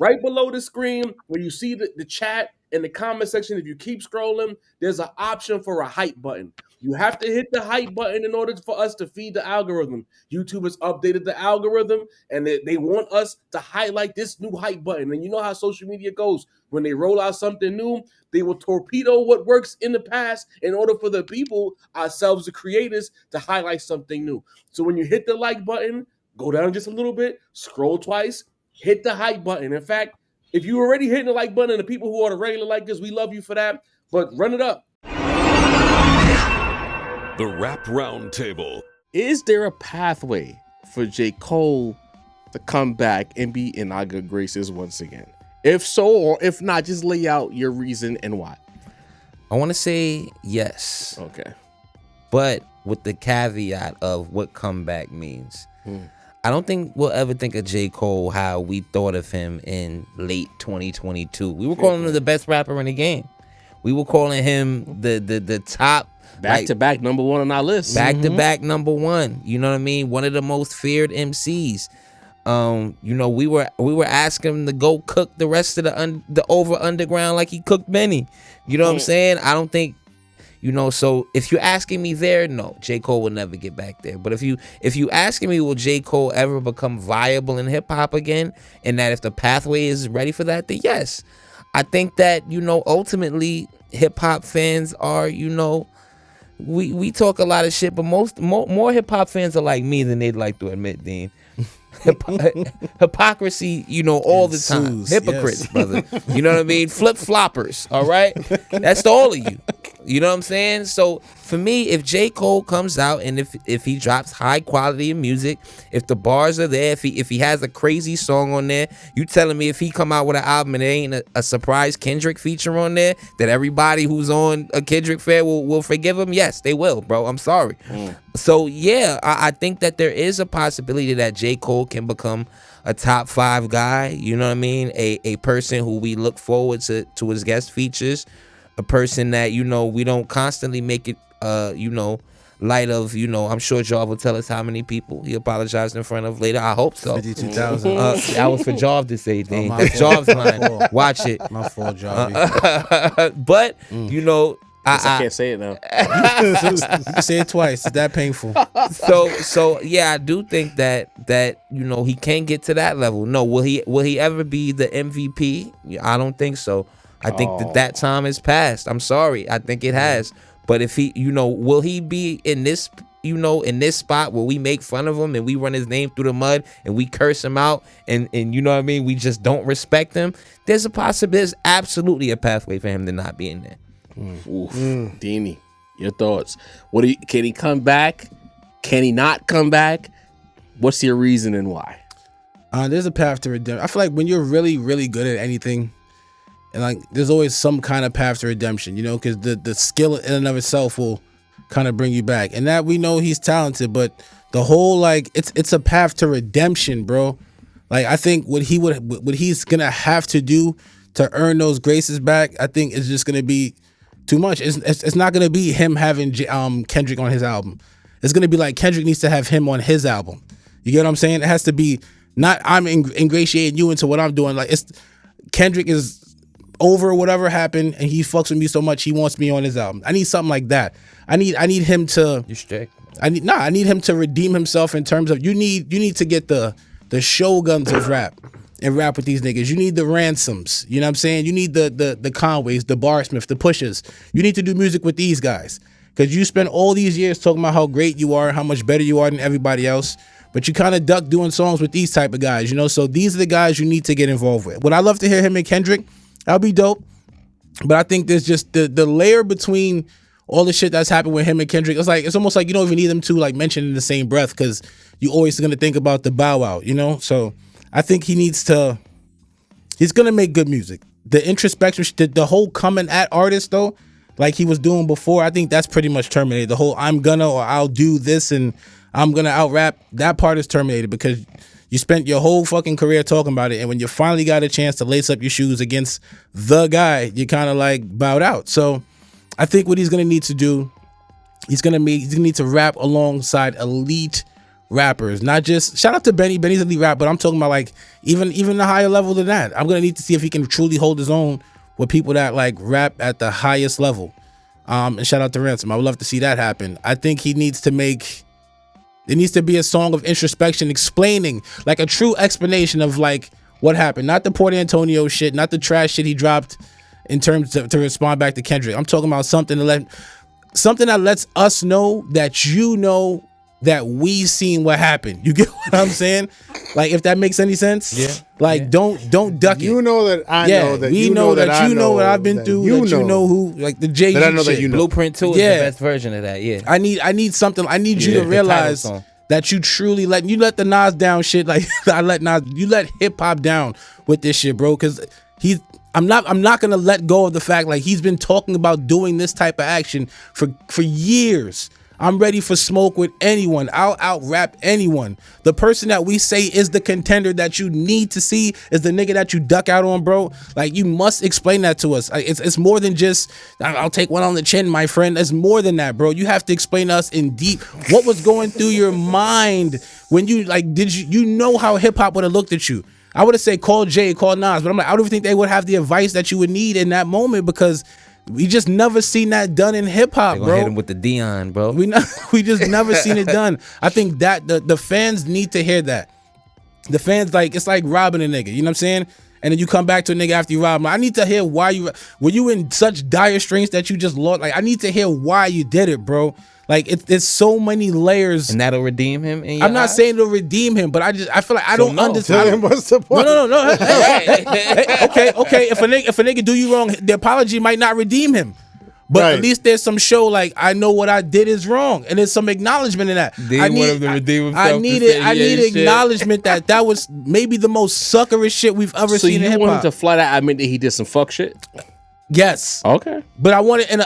right below the screen where you see the chat in the comment section, if you keep scrolling, there's an option for a hype button. You have to hit the hype button in order for us to feed the algorithm. YouTube has updated the algorithm and they want us to highlight this new hype button. And you know how social media goes. When they roll out something new, they will torpedo what works in the past in order for the people, ourselves, the creators, to highlight something new. So when you hit the like button, go down just a little bit, scroll twice, hit the hype button. In fact, if you already hitting the like button, and the people who are the regular likers, we love you for that. But run it up. The Rap Roundtable. Is there a pathway for J. Cole to come back and be in our good graces once again? If so, or if not, just lay out your reason and why. I want to say yes. Okay. But with the caveat of what comeback means. I don't think we'll ever think of J. Cole how we thought of him in late 2022. We were calling him the best rapper in the game. We were calling him the top. Back to back number one on our list. Back to back number one. You know what I mean? One of the most feared MCs. You know, we were asking him to go cook the rest of the over underground like he cooked Benny. You know what I'm saying? I don't think, you know, so if you're asking me there, no, J. Cole will never get back there. But if you asking me, will J. Cole ever become viable in hip hop again? And that if the pathway is ready for that, then yes. I think that, you know, ultimately hip hop fans are, you know, we talk a lot of shit, but more hip hop fans are like me than they'd like to admit, Dean. Hypocrisy, you know, all the time. Hypocrites, yes. Brother. You know what I mean? Flip floppers, all right? That's to all of you. You know what I'm saying? So for me, if J. Cole comes out and if he drops high quality music, if the bars are there, if he has a crazy song on there, you telling me if he come out with an album and there ain't a surprise Kendrick feature on there, that everybody who's on a Kendrick fair will forgive him? Yes, they will, bro. I'm sorry. So yeah, I think that there is a possibility that J. Cole can become a top 5 guy. You know what I mean? A person who we look forward to his guest features. A person that, you know, we don't constantly make it, you know, light of, you know, I'm sure Jarv will tell us how many people he apologized in front of later. I hope so. 52,000. That was for Jarv to say, Dean. That's Jarv's line. Watch it. My fault, Jarv. But, you know, I can't say it now. Say it twice. It's that painful. So yeah, I do think that you know, he can get to that level. No, will he ever be the MVP? I don't think so. I think that time has passed. I'm sorry. I think it has. But if he, you know, will he be in this, you know, in this spot where we make fun of him and we run his name through the mud and we curse him out and you know what I mean? We just don't respect him. There's absolutely a pathway for him to not be in there. Deanie, your thoughts? Can he come back? Can he not come back? What's your reason and why? There's a path to redemption. I feel like when you're really, really good at anything, and like there's always some kind of path to redemption, you know, because the skill in and of itself will kind of bring you back. And that we know he's talented, but the whole like it's a path to redemption, bro. Like I think what he's gonna have to do to earn those graces back, I think is just gonna be too much. It's not gonna be him having Kendrick on his album. It's gonna be like Kendrick needs to have him on his album. You get what I'm saying? It has to be not I'm ingratiating you into what I'm doing. Like it's Kendrick is over whatever happened and he fucks with me so much he wants me on his album. I need something like that. I need him to You strict. I need him to redeem himself in terms of you need to get the Shoguns of rap and rap with these niggas. You need the Ransoms. You know what I'm saying? You need the Conways, the Barsmith, the Pushers. You need to do music with these guys. Because you spent all these years talking about how great you are, how much better you are than everybody else. But you kind of duck doing songs with these type of guys, you know? So these are the guys you need to get involved with. Would I love to hear him and Kendrick? That'll be dope. But I think there's just the layer between all the shit that's happened with him and Kendrick. It's almost like you don't even need them to like mention in the same breath because you always gonna think about the Bow Wow, you know? So I think he's gonna make good music. The introspection, the whole coming at artist though, like he was doing before, I think that's pretty much terminated. The whole I'm gonna or I'll do this and I'm gonna out rap, that part is terminated because you spent your whole fucking career talking about it, and when you finally got a chance to lace up your shoes against the guy, you kind of like bowed out. So I think what he's gonna need to do, he's gonna need to rap alongside elite rappers, not just shout out to Benny. Benny's elite rap, but I'm talking about like even the higher level than that. I'm gonna need to see if he can truly hold his own with people that like rap at the highest level. And shout out to Ransom. I would love to see that happen. I think he needs to make. It needs to be a song of introspection, explaining like a true explanation of like what happened, not the Port Antonio shit, not the trash shit he dropped in terms of to respond back to Kendrick. I'm talking about something that lets us know that you know that we seen what happened. You get what I'm saying? Like if that makes any sense. Yeah. Like don't duck it. You know that I know that we you know that I you know what I've been through. You know who like the Jay-Z that I know shit. that you know. Blueprint 2 is the best version of that. Yeah. I need something. I need you to the realize title song. that you truly let the Nas down shit. Like you let hip hop down with this shit, bro. Cause I'm not gonna let go of the fact like he's been talking about doing this type of action for years. I'm ready for smoke with anyone. I'll out rap anyone. The person that we say is the contender that you need to see is the nigga that you duck out on, bro. Like you must explain that to us. It's more than just I'll take one on the chin, my friend. It's more than that, bro. You have to explain to us in deep what was going through your mind when you like did you know how hip hop would have looked at you. I would have said call Jay, call Nas, but I'm like I don't even think they would have the advice that you would need in that moment because we just never seen that done in hip hop, bro. Hit him with the Dion, bro. We just never seen it done. I think that the fans need to hear that. The fans like it's like robbing a nigga, you know what I'm saying? And then you come back to a nigga after you rob him. I need to hear why were you in such dire straits that you just lost. Like I need to hear why you did it, bro. Like it's so many layers. And that'll redeem him. In your I'm not eyes? saying it'll redeem him, but I feel like I don't Tell understand. him what's the point. No. Hey, okay. If a nigga do you wrong, the apology might not redeem him. But Right. at least there's some show like I know what I did is wrong, and there's some acknowledgement in that. They want him to redeem himself I to need say, it. I yeah, need shit. acknowledgement that was maybe the most suckerish shit we've ever So seen in you hip want him hop. to flat out admit that he did some fuck shit? Yes. Okay. But I want it in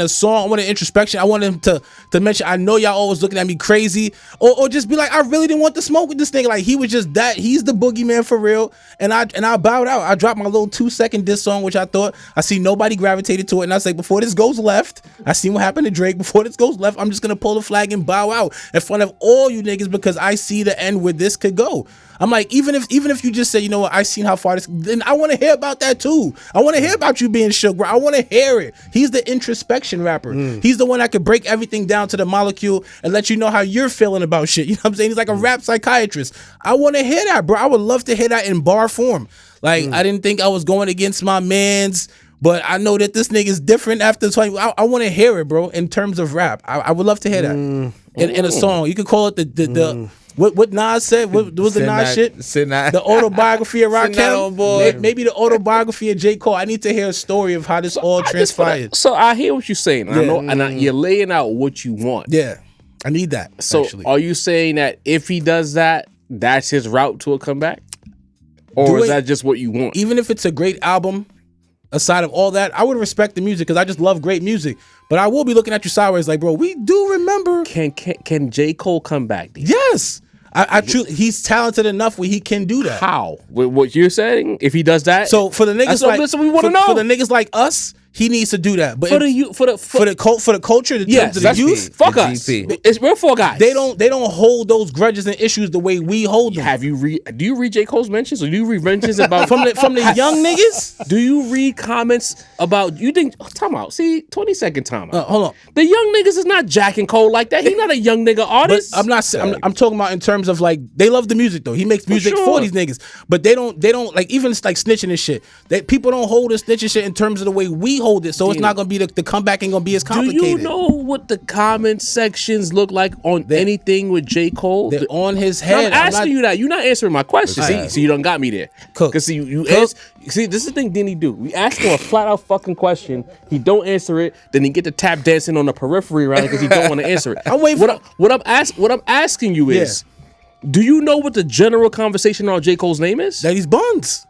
a song. I want it introspection. I want him to mention. I know y'all always looking at me crazy, or just be like, I really didn't want to smoke with this thing. Like he was just that. He's the boogeyman for real. And I bowed out. I dropped my little 2-second diss song, which I thought I see nobody gravitated to it. And I was like, before this goes left, I seen what happened to Drake. Before this goes left, I'm just gonna pull the flag and bow out in front of all you niggas because I see the end where this could go. I'm like, even if you just say, you know what, I seen how far this, then I want to hear about that too. I want to hear about you being shook, bro. I want to hear it. He's the introspection rapper. He's the one that could break everything down to the molecule and let you know how you're feeling about shit. You know what I'm saying? He's like a rap psychiatrist. I want to hear that, bro. I would love to hear that in bar form. Like, I didn't think I was going against my mans, but I know that this nigga's different after 20. I want to hear it, bro, in terms of rap. I would love to hear that in a song. You could call it the what Nas said. What was the Nas shit? The autobiography of Rakim. Maybe the autobiography of J. Cole. I need to hear a story of how this all transpired. So I hear what you're saying. I know, and you're laying out what you want. Yeah, I need that. So actually. are you saying that if he does that, that's his route to a comeback? Or is that just what you want? Even if it's a great album, aside of all that, I would respect the music because I just love great music. But I will be looking at you sideways like, bro, we do remember. Can J. Cole come back? D? Yes. I truly, he's talented enough where he can do that. How? With what you're saying? If he does that? So for the niggas that's what we want to know. For the niggas like us, he needs to do that. But for the culture, the yes, terms of the youth, fuck the us. GP. It's we're four guys. they don't hold those grudges and issues the way we hold them. Do you read J. Cole's mentions, or do you read mentions about from the young niggas? Do you read comments about you think time out? See, 20-second time out. Hold on. The young niggas is not jacking Cole like that. He's not a young nigga But artist. I'm not. I'm talking about in terms of like they love the music though. He makes music sure. for these niggas, but they don't like even like snitching and shit. That people don't hold the snitching shit in terms of the way we hold it. So it's not gonna be the comeback ain't gonna be as complicated. Do you know what the comment sections look like on anything with J. Cole? They're on his I'm head. asking you that. You're not answering my question. Right. See, you done got me there. Cook. Cause see, see, this is the thing Denny do. We ask him a flat out fucking question. He don't answer it. Then he get to tap dancing on the periphery around it because he don't want to answer it. I'm waiting for what I'm asking you is, do you know what the general conversation on J. Cole's name is? that he's buns.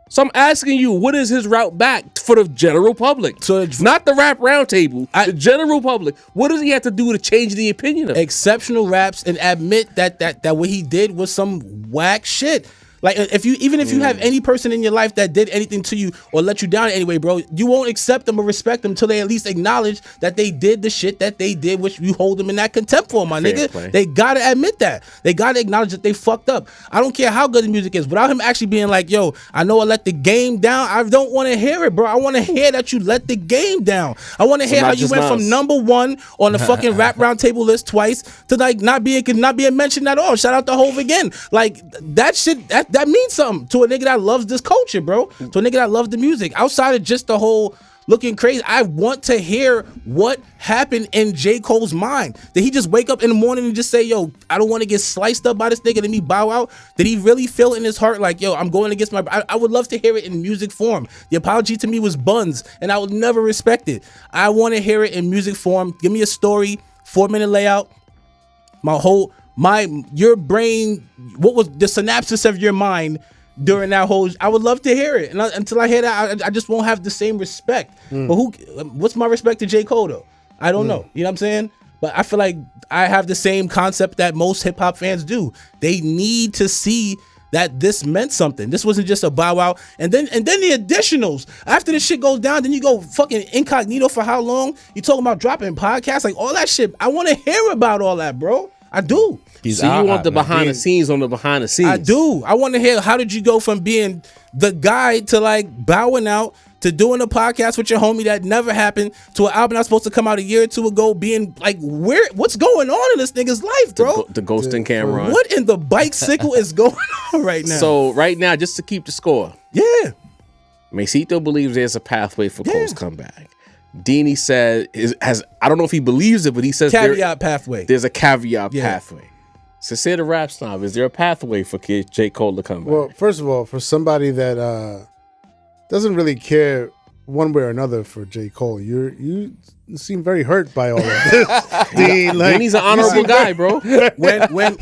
So I'm asking you, what is his route back for the general public? So it's not the rap roundtable, the general public. What does he have to do to change the opinion of? exceptional raps and admit that what he did was some whack shit. Like if you have any person in your life that did anything to you or let you down anyway, bro, you won't accept them or respect them until they at least acknowledge that they did the shit that they did, which you hold them in that contempt for, my Fair nigga. play. They gotta admit that. They gotta acknowledge that they fucked up. I don't care how good the music is, without him actually being like, yo, I know I let the game down. I don't want to hear it, bro. I want to hear that you let the game down. I want to hear not how you just went us. from number one on the fucking rap roundtable list twice to like not being mentioned at all. Shout out to Hove again. Like that shit that means something to a nigga that loves this culture, bro. To a nigga that loves the music. Outside of just the whole looking crazy, I want to hear what happened in J. Cole's mind. Did he just wake up in the morning and just say, yo, I don't want to get sliced up by this nigga, let me bow out? Did he really feel in his heart like, yo, I'm going against my... I would love to hear it in music form. The apology to me was buns, and I would never respect it. I want to hear it in music form. Give me a story, 4-minute layout, your brain, what was the synapses of your mind during that whole... I would love to hear it, and until I hear that, I just won't have the same respect. But what's my respect to J. Cole though? I don't know. You know what I'm saying? But I feel like I have the same concept that most hip hop fans do. They need to see that this meant something. This wasn't just a bow out. And then the additionals. After this shit goes down, then you go fucking incognito for how long? You talking about dropping podcasts, like all that shit. I want to hear about all that, bro. I do. So you want the behind the scenes on the behind the scenes. I do. I want to hear, how did you go from being the guy to like bowing out to doing a podcast with your homie that never happened to an album that's supposed to come out a year or two ago, being like, what's going on in this nigga's life, bro? The Ghost and Cameron. What in the bicycle is going on right now? So right now, just to keep the score, yeah, Mesito believes there's a pathway for Cole's comeback. Deanie said, I don't know if he believes it, but he says caveat pathway. There's a caveat pathway. So say the rap snob, is there a pathway for J. Cole to come back? Well, first of all, for somebody that doesn't really care one way or another for J. Cole, you seem very hurt by all of this. Dean, like, Deanie's an honorable guy, bro. when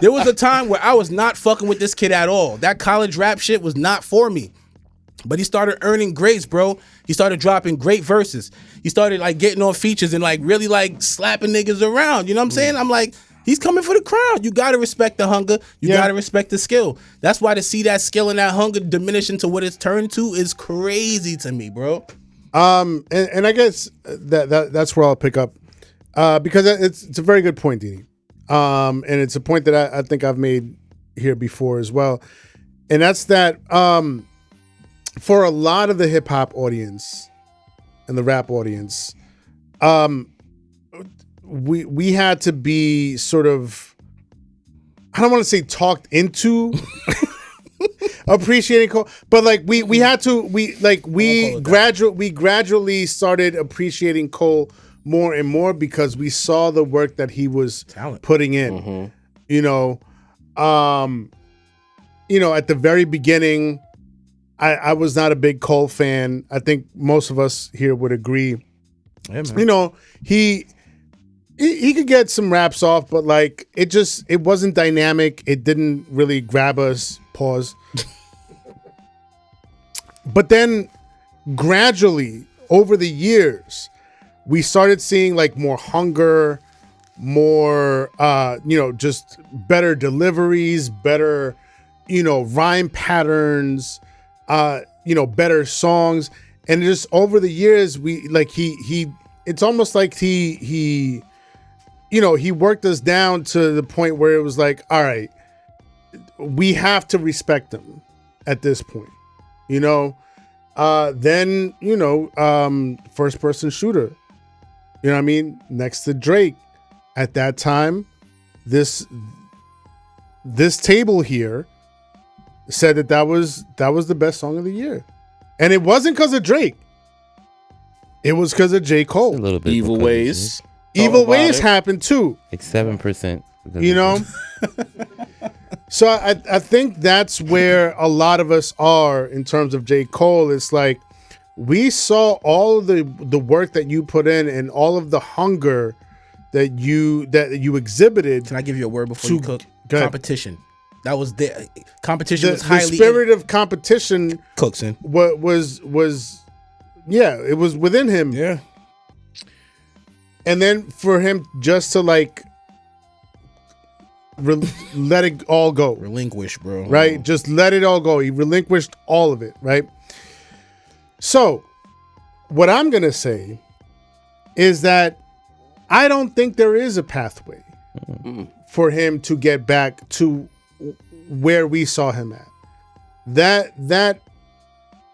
there was a time where I was not fucking with this kid at all. That college rap shit was not for me. But he started earning grades, bro. He started dropping great verses. He started like getting on features and like really like slapping niggas around. You know what I'm saying? I'm like, he's coming for the crown. You gotta respect the hunger. You gotta respect the skill. That's why to see that skill and that hunger diminish into what it's turned to is crazy to me, bro. And I guess that's where I'll pick up, because it's a very good point, Deanie. And it's a point that I think I've made here before as well, and that's that. For a lot of the hip hop audience and the rap audience, we had to be sort of, I don't want to say talked into appreciating Cole, but like we gradually started appreciating Cole more and more because we saw the work that he was putting in. Mm-hmm. You know, at the very beginning, I was not a big Cole fan. I think most of us here would agree. Yeah, man. You know, he could get some raps off, but like it wasn't dynamic. It didn't really grab us. Pause. But then gradually over the years, we started seeing like more hunger, more just better deliveries, better, rhyme patterns, better songs. And just over the years, we like it's almost like he worked us down to the point where it was like, all right, we have to respect him at this point, then, first person shooter, you know what I mean? Next to Drake at that time, this table here said that was the best song of the year. And it wasn't because of Drake. It was because of J. Cole. A little bit. Evil Ways. Evil Ways happened too. Like 7%. So I think that's where a lot of us are in terms of J. Cole. It's like we saw all of the work that you put in and all of the hunger that you exhibited. Can I give you a word before you cook? Competition. That was the competition. Was the highly spirit of competition. Cookson. What was it was within him. Yeah. And then for him just to like let it all go. Relinquish, bro. Right? Just let it all go. He relinquished all of it, right? So, what I'm going to say is that I don't think there is a pathway for him to get back to where we saw him at. That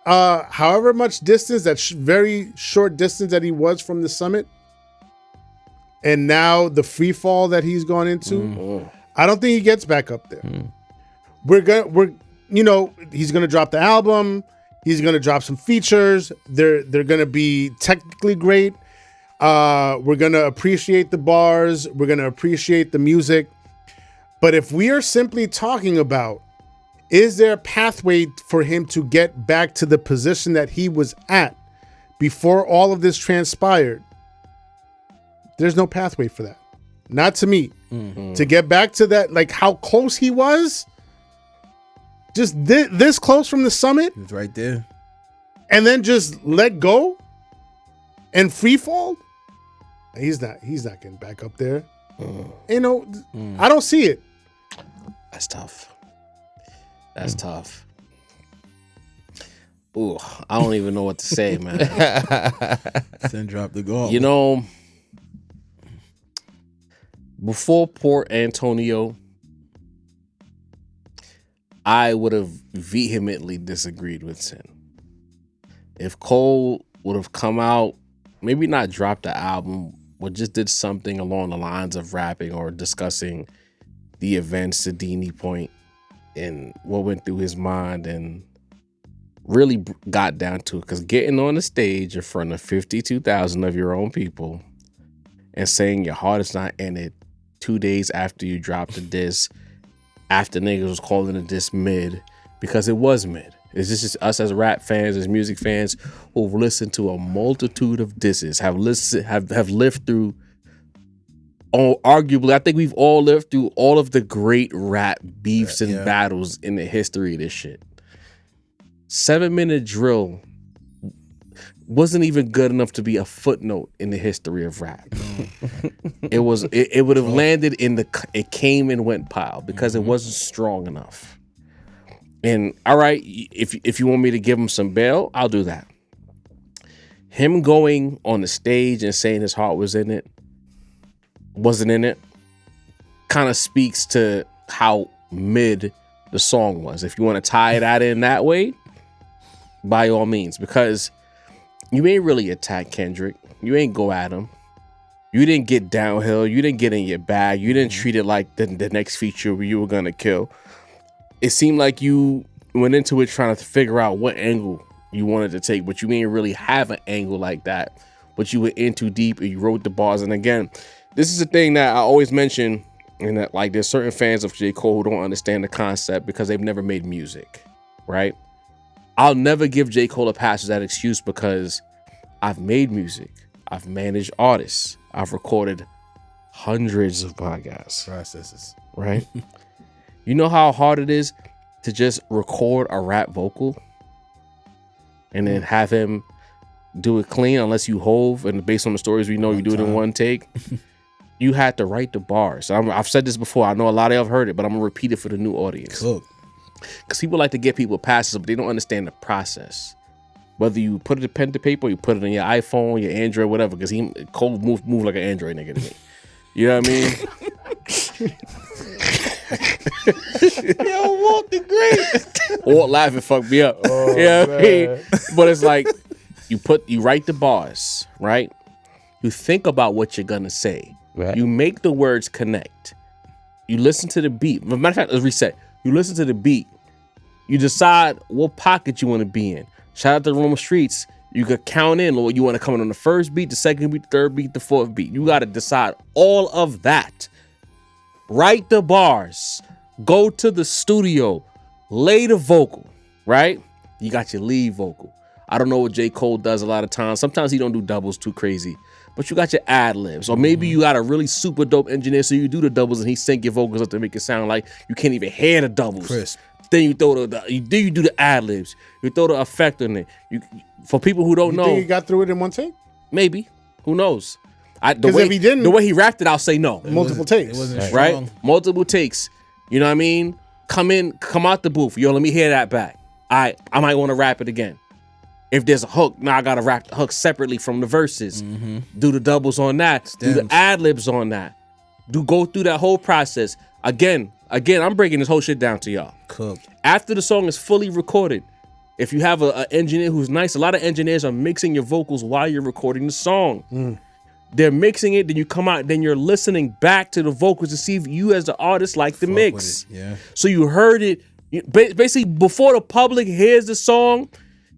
however much distance, that very short distance that he was from the summit, and now the free fall that he's gone into, I don't think he gets back up there. He's gonna drop the album. He's gonna drop some features. They're gonna be technically great. We're gonna appreciate the bars. We're gonna appreciate the music. But if we are simply talking about, is there a pathway for him to get back to the position that he was at before all of this transpired? There's no pathway for that. Not to me. To get back to that, like how close he was, just this close from the summit, It's right there. and then just let go and free fall. He's not getting back up there. I don't see it. That's tough. That's tough. Ooh, I don't even know what to say, man. Send drop the goal. You know, before Port Antonio, I would have vehemently disagreed with Sin. If Cole would have come out, maybe not dropped the album, but just did something along the lines of rapping or discussing the events to Dini Point and what went through his mind and really got down to it. Because getting on the stage in front of 52,000 of your own people and saying your heart is not in it 2 days after you dropped the diss, after niggas was calling the diss mid, because it was mid. It's just us as rap fans, as music fans, who've listened to a multitude of disses, have lived through, arguably, I think we've all lived through all of the great rap beefs and battles in the history of this shit. 7-minute drill wasn't even good enough to be a footnote in the history of rap. It would have landed in it came and went pile because it wasn't strong enough. And all right, if you want me to give him some bail, I'll do that. Him going on the stage and saying his heart wasn't in it, kind of speaks to how mid the song was. If you want to tie that in that way, by all means, because you ain't really attack Kendrick. You ain't go at him. You didn't get downhill. You didn't get in your bag. You didn't treat it like the next feature where you were gonna kill. It seemed like you went into it trying to figure out what angle you wanted to take, but you ain't really have an angle like that. But you went in too deep and you wrote the bars. And again, this is a thing that I always mention, and that like there's certain fans of J. Cole who don't understand the concept because they've never made music, right? I'll never give J. Cole a pass with that excuse because I've made music. I've managed artists. I've recorded hundreds of podcasts. Processes. Right? You know how hard it is to just record a rap vocal and then have him do it clean, unless you Hove, and based on the stories we know, you do it in one take. You had to write the bars. I've said this before. I know a lot of y'all have heard it, but I'm gonna repeat it for the new audience. Cool. Because people like to get people passes, but they don't understand the process. Whether you put it in pen to paper, you put it in your iPhone, your Android, whatever. Because Cole move like an Android nigga to me. You know what I mean? Yo, Walt the Great. Walt laughing fucked me up. Oh, you know what I mean? But it's like you write the bars, right? You think about what you're gonna say. Right. You make the words connect. You listen to the beat. As a matter of fact, let's reset. You listen to the beat. You decide what pocket you want to be in. Shout out to Roma Streets. You could count in what you want to come in on the first beat, the second beat, the third beat, the fourth beat. You got to decide all of that. Write the bars. Go to the studio. Lay the vocal, right? You got your lead vocal. I don't know what J. Cole does a lot of times. Sometimes he don't do doubles too crazy. But you got your ad libs. Or maybe you got a really super dope engineer, so you do the doubles and he sync your vocals up to make it sound like you can't even hear the doubles. Crisp. Then you throw you do the ad libs. You throw the effect on it. For people who don't know, think you got through it in one take? maybe. Who knows? Because if he didn't, the way he rapped it, I'll say no. multiple takes. It wasn't Right? strong. Multiple takes. You know what I mean? Come out the booth. Yo, let me hear that back. I might want to rap it again. If there's a hook, now I gotta rap the hook separately from the verses. Do the doubles on that. Do the ad libs on that. Go through that whole process. Again, I'm breaking this whole shit down to y'all. Cook. After the song is fully recorded, if you have an engineer who's nice, a lot of engineers are mixing your vocals while you're recording the song. They're mixing it, then you come out, then you're listening back to the vocals to see if you as the artist like the mix. Yeah. So you heard it. Basically, before the public hears the song,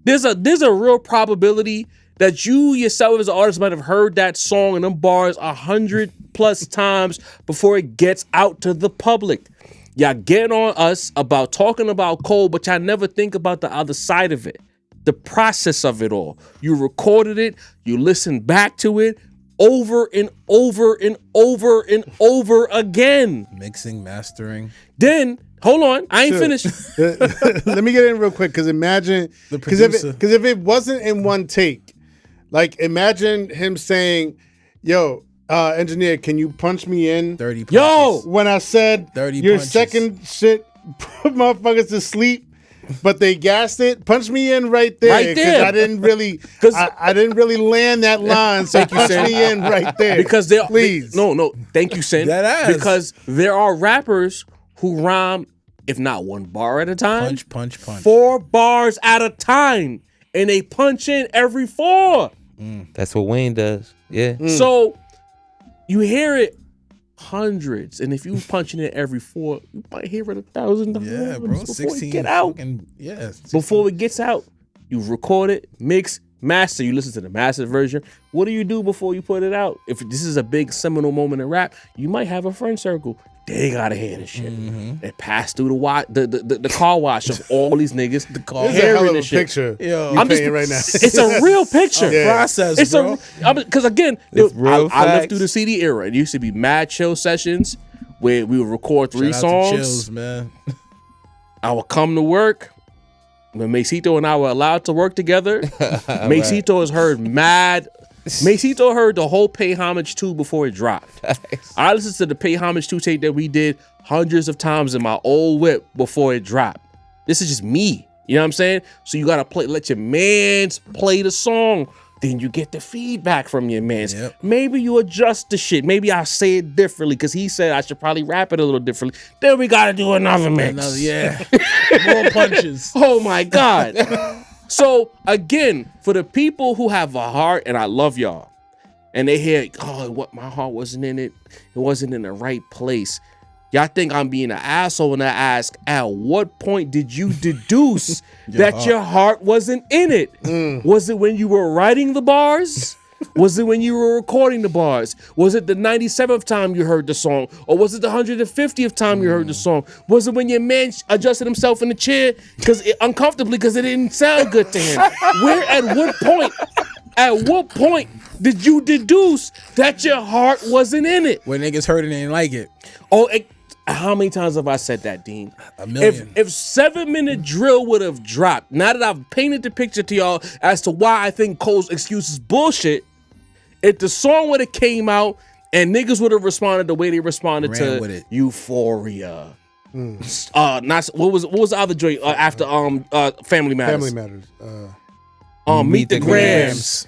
there's a real probability that you yourself as an artist might have heard that song and them bars 100+ times before it gets out to the public. Y'all get on us about talking about Cole, but y'all never think about the other side of it, the process of it all. You recorded it, you listened back to it over and over and over and over again. Mixing, mastering. Then, hold on, I ain't finished. Let me get in real quick, because imagine, The because producer. if it wasn't in one take, like imagine him saying, "Yo, engineer, can you punch me in?" 30 punches. Yo! When I said 30 your punches. second shit put motherfuckers to sleep, but they gassed it. Punch me in right there, Right there. I didn't really, 'Cause- I didn't really land that line. So punch Sin. me in right there, Because they're please. no, thank you, Sin. That ass. Because there are rappers who rhyme, if not one bar at a time, Punch. 4 bars at a time, and they punch in every 4. That's what Wayne does. Yeah. So you hear it hundreds, and if you punching it every 4, you might hear it 1,000 times Yeah, bro. before 16. it get out. Fucking, yeah. 16. Before it gets out, you record it, mix, master. You listen to the mastered version. What do you do before you put it out? If this is a big seminal moment in rap, you might have a friend circle. They gotta hear this shit. They pass through the car wash of all these niggas. This is a hearing hell of a this shit. picture. Yo. you I'm just painting right now. It's a real picture. Yeah. Process, It's bro. because again, It's real I lived facts. through the CD era. It used to be mad chill sessions where we would record 3 Shout out to songs. Chills, man. I would come to work. When Macito and I were allowed to work together, Macito has heard mad. Macito heard the whole Pay Homage 2 before it dropped. I listened to the Pay Homage 2 tape that we did hundreds of times in my old whip before it dropped. This is just me. You know what I'm saying? So you gotta let your mans play the song. Then you get the feedback from your mans. Yep. Maybe you adjust the shit. Maybe I say it differently because he said I should probably rap it a little differently. Then we gotta do another mix. Another, yeah. More punches. Oh my God. So again, for the people who have a heart, and I love y'all, and they hear, oh, what my heart wasn't in it, it wasn't in the right place. Y'all think I'm being an asshole when I ask, at what point did you deduce that your heart wasn't in it? Was it when you were writing the bars? Was it when you were recording the bars? Was it the 97th time you heard the song? Or was it the 150th time you heard the song? Was it when your man adjusted himself in the chair uncomfortably because it didn't sound good to him? At what point did you deduce that your heart wasn't in it? When niggas heard it and didn't like it. Oh, how many times have I said that, Dean? A million. If 7 Minute Drill would have dropped, now that I've painted the picture to y'all as to why I think Cole's excuse is bullshit, if the song would have came out and niggas would have responded the way they responded Ran to with it. Euphoria, not what was the other joint after Family Matters? Family Matters. Meet the Grams.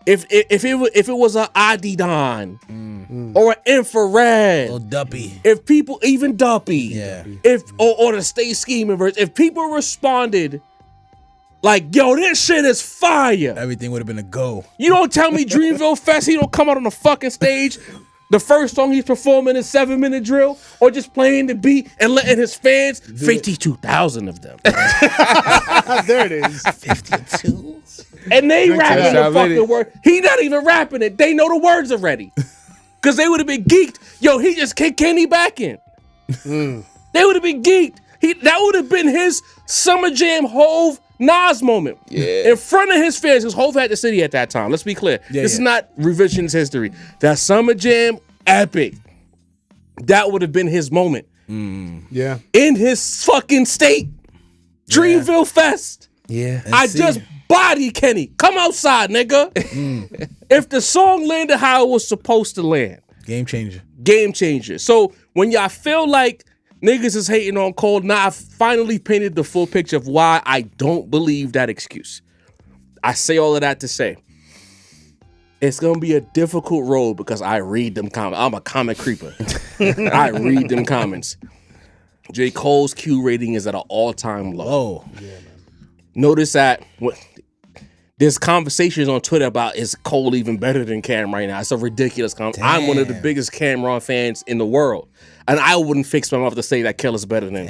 If it was an Adidon or an Infrared, Little Duppy. if people even Duppy, Yeah. or the Stay Scheming verse, if people responded like, yo, this shit is fire. Everything would have been a go. You don't tell me Dreamville Fest, he don't come out on the fucking stage. The first song he's performing is 7 Minute Drill, or just playing the beat and letting his fans, 52,000 of them, There it is. 52? and they rapping the That's how fucking word. He not even rapping it. They know the words already. Because they would have been geeked. Yo, he just kicked Kenny back in. They would have been geeked. That would have been his Summer Jam Hove Nas moment. Yeah. In front of his fans, because Hove had the city at that time. Let's be clear. This is not revisionist history. That Summer Jam epic. That would have been his moment. Yeah. In his fucking state. Dreamville Fest. Yeah. I just body Kenny. Come outside, nigga. If the song landed how it was supposed to land, Game changer. game changer. So when y'all feel like niggas is hating on Cole, now I finally painted the full picture of why I don't believe that excuse. I say all of that to say it's gonna be a difficult road because I read them comments. I'm a comment creeper. I read them comments. J. Cole's Q rating is at an all-time low. Oh, Notice that there's conversations on Twitter about is Cole even better than Cam right now. It's a ridiculous comment. I'm one of the biggest Cameron fans in the world. And I wouldn't fix my mouth to say that Keller's better than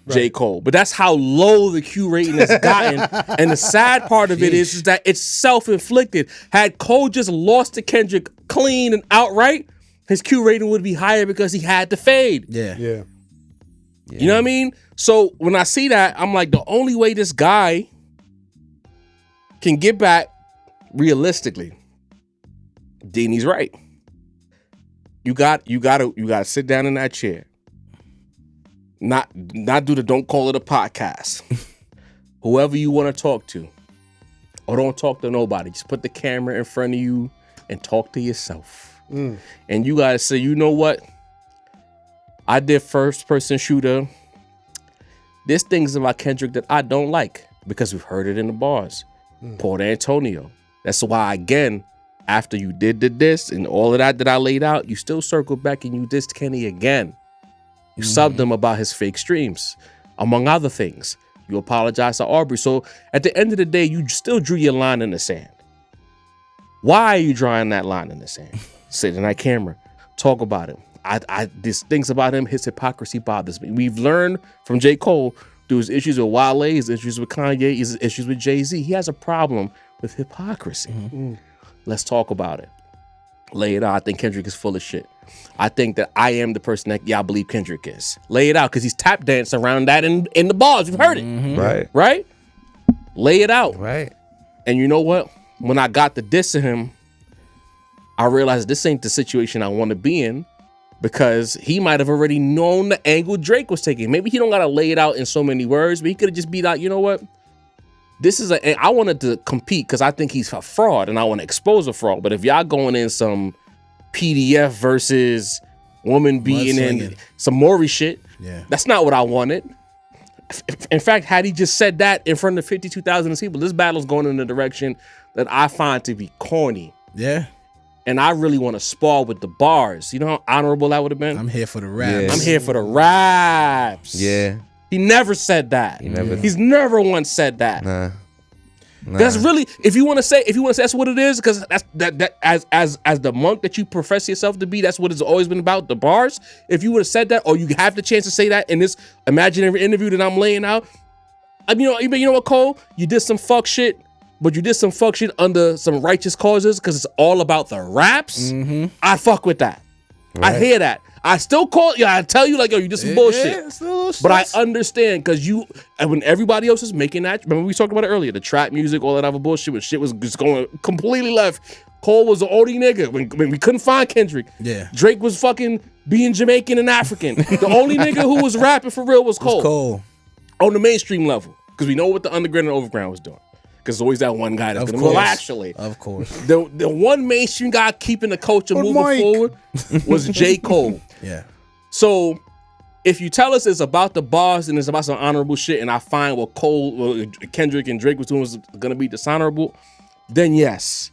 J. Cole. But that's how low the Q rating has gotten. And the sad part of it is that it's self-inflicted. Had Cole just lost to Kendrick clean and outright, his Q rating would be higher because he had to fade. yeah. You know what I mean? So when I see that, I'm like, the only way this guy can get back realistically, Deanie's right. You gotta sit down in that chair. Not do the don't call it a podcast. Whoever you want to talk to, or don't talk to nobody. Just put the camera in front of you and talk to yourself. And you gotta say, you know what? I did first person shooter. There's things about Kendrick that I don't like because we've heard it in the bars. Port Antonio. That's why, again, after you did this and all of that I laid out, you still circled back and you dissed Kenny again. You subbed him about his fake streams, among other things. You apologized to Aubrey. So at the end of the day, you still drew your line in the sand. Why are you drawing that line in the sand? Sit in that camera. Talk about it. These things about him, his hypocrisy bothers me. We've learned from J. Cole through his issues with Wale, his issues with Kanye, his issues with Jay-Z. He has a problem with hypocrisy. Let's talk about it. Lay it out. I think Kendrick is full of shit. I think that I am the person that y'all believe Kendrick is. Lay it out, because he's tap dancing around that in the bars. We've heard it. Right? Lay it out. Right. And you know what? When I got the diss of him, I realized this ain't the situation I want to be in. Because he might have already known the angle Drake was taking. Maybe he don't gotta lay it out in so many words, but he could have just be like, you know what? I wanted to compete because I think he's a fraud and I want to expose a fraud. But if y'all going in some PDF versus woman beating and some Maury shit, that's not what I wanted. In fact, had he just said that in front of 52,000 people, this battle's going in a direction that I find to be corny. Yeah. And I really want to spar with the bars. You know how honorable that would have been? I'm here for the raps. Yeah. I'm here for the raps. Yeah. He never said that. He's never once said that. Nah. That's really, if you want to say that's what it is, because that's that as the monk that you profess yourself to be, that's what it's always been about, the bars. If you would have said that, or you have the chance to say that in this imaginary interview that I'm laying out, you know what, Cole? You did some fuck shit. But you did some fuck shit under some righteous causes because it's all about the raps. I fuck with that. Right. I hear that. I still call you. I tell you like, yo, you did some bullshit. But I understand because when everybody else is making that, remember we talked about it earlier, the trap music, all that other bullshit, when shit was just going completely left. Cole was an oldie nigga when we couldn't find Kendrick. Yeah. Drake was fucking being Jamaican and African. The only nigga who was rapping for real was Cole. On the mainstream level. Because we know what the underground and overground was doing. Because there's always that one guy that's going to, well, actually. Of course. The one mainstream guy keeping the culture moving forward was J. Cole. Yeah. So if you tell us it's about the bars and it's about some honorable shit, and I find what Kendrick and Drake was doing was going to be dishonorable, then yes.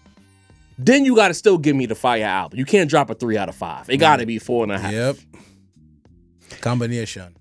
Then you got to still give me the fire album. You can't drop a 3 out of 5. It got to be 4.5. Yep. Combination.